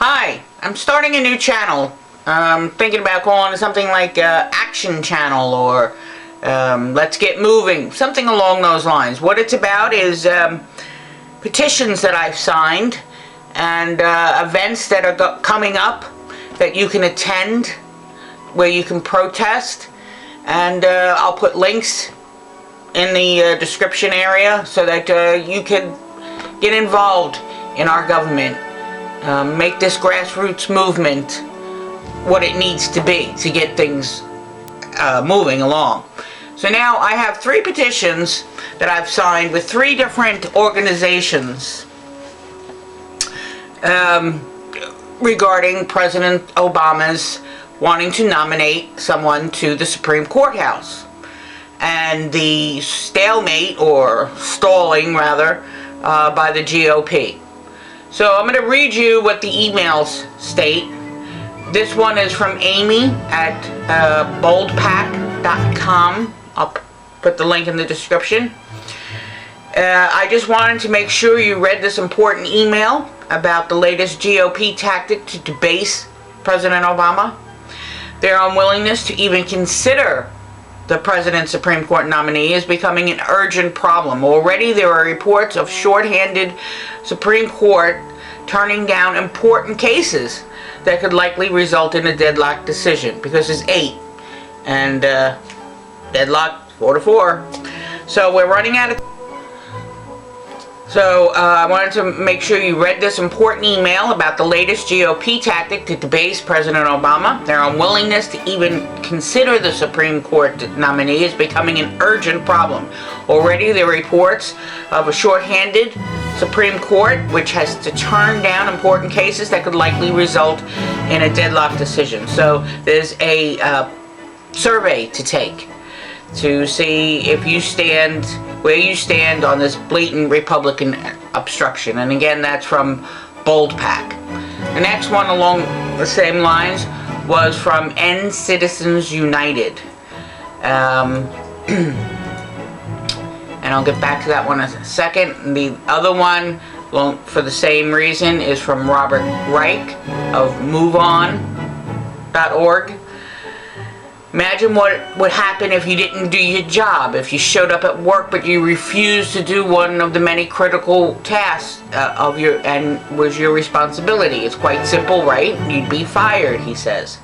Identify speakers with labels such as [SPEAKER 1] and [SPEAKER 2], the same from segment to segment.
[SPEAKER 1] Hi, I'm starting a new channel. I'm thinking about calling it something like Action Channel or Let's Get Moving, something along those lines. What it's about is petitions that I've signed and events that are coming up that you can attend, where you can protest, and I'll put links in the description area so that you can get involved in our government. Make this grassroots movement what it needs to be to get things moving along. So now I have 3 petitions that I've signed with 3 different organizations regarding President Obama's wanting to nominate someone to the Supreme Court House, and the stalemate, or stalling rather, by the GOP. So I'm going to read you what the emails state. This one is from Amy at boldpack.com. I'll put the link in the description. I just wanted to make sure you read this important email about the latest GOP tactic to debase President Obama. Their unwillingness to even consider the President's Supreme Court nominee is becoming an urgent problem. Already there are reports of shorthanded Supreme Court turning down important cases that could likely result in a deadlock decision, because it's 8 and deadlock 4-4. So we're running out of. So I wanted to make sure you read this important email about the latest GOP tactic to debase President Obama. Their unwillingness to even consider the Supreme Court nominee is becoming an urgent problem. Already there are reports of a shorthanded Supreme Court which has to turn down important cases that could likely result in a deadlock decision. So there's a survey to take to see if you stand, where you stand on this blatant Republican obstruction. And again, that's from BoldPack. The next one along the same lines was from End Citizens United. And I'll get back to that one in a second. The other one, well, for the same reason, is from Robert Reich of MoveOn.org. Imagine what would happen if you didn't do your job, if you showed up at work but you refused to do one of the many critical tasks and was your responsibility. It's quite simple, right? You'd be fired, he says.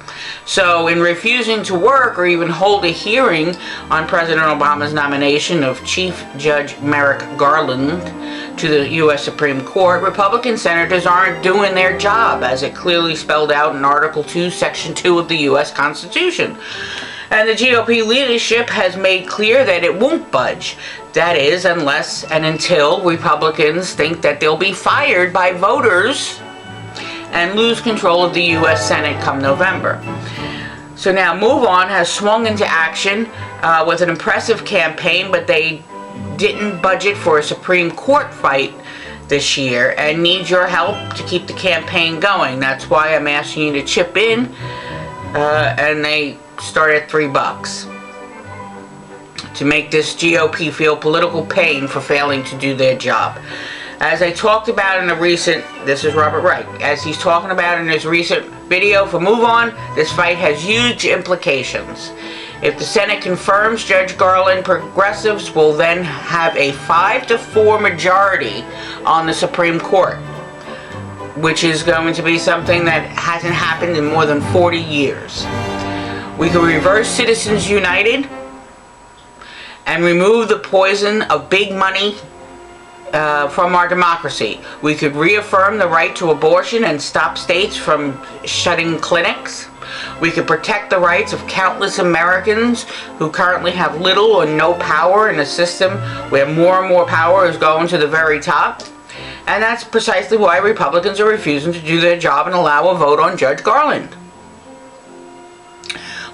[SPEAKER 1] So in refusing to work or even hold a hearing on President Obama's nomination of Chief Judge Merrick Garland to the U.S. Supreme Court, Republican senators aren't doing their job, as it clearly spelled out in Article 2, Section 2 of the U.S. Constitution. And the GOP leadership has made clear that it won't budge. That is, unless and until Republicans think that they'll be fired by voters and lose control of the U.S. Senate come November. So now MoveOn has swung into action with an impressive campaign, but they didn't budget for a Supreme Court fight this year and need your help to keep the campaign going. That's why I'm asking you to chip in, and they start at $3 to make this GOP feel political pain for failing to do their job. As I talked about in a recent, this is Robert Reich, as he's talking about in his recent video for MoveOn, this fight has huge implications. If the Senate confirms Judge Garland, progressives will then have a 5-4 majority on the Supreme Court, which is going to be something that hasn't happened in more than 40 years. We could reverse Citizens United and remove the poison of big money from our democracy. We could reaffirm the right to abortion and stop states from shutting clinics. We could protect the rights of countless Americans who currently have little or no power in a system where more and more power is going to the very top. And that's precisely why Republicans are refusing to do their job and allow a vote on Judge Garland.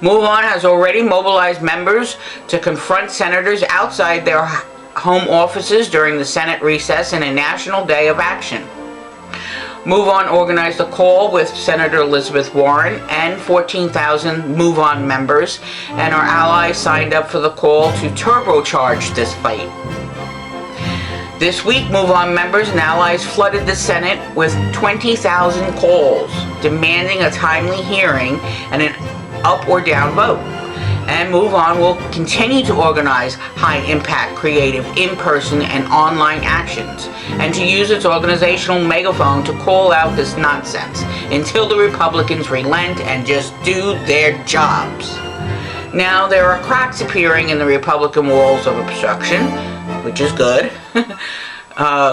[SPEAKER 1] MoveOn has already mobilized members to confront senators outside their home offices during the Senate recess in a national day of action. MoveOn organized a call with Senator Elizabeth Warren and 14,000 MoveOn members, and our allies signed up for the call to turbocharge this fight. This week, Move On members and allies flooded the Senate with 20,000 calls demanding a timely hearing and an up or down vote. And Move On will continue to organize high-impact, creative, in-person, and online actions, and to use its organizational megaphone to call out this nonsense until the Republicans relent and just do their jobs. Now, there are cracks appearing in the Republican walls of obstruction, which is good,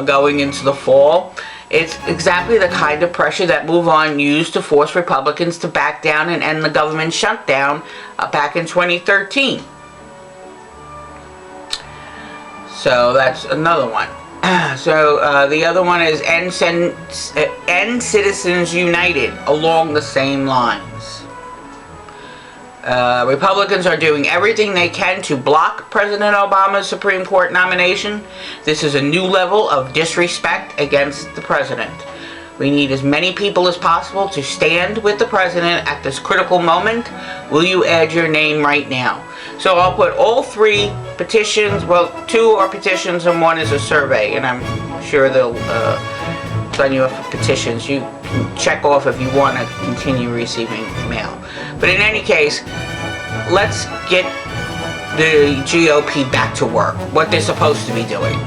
[SPEAKER 1] going into the fall. It's exactly the kind of pressure that Move On used to force Republicans to back down and end the government shutdown back in 2013. So that's another one. So the other one is End Citizens United, along the same lines. Republicans are doing everything they can to block President Obama's Supreme Court nomination. This is a new level of disrespect against the president. We need as many people as possible to stand with the president at this critical moment. Will you add your name right now? So I'll put all 3 petitions, well, 2 are petitions and 1 is a survey, and I'm sure they'll sign you up for petitions. You can check off if you want to continue receiving mail. But in any case, let's get the GOP back to work, what they're supposed to be doing.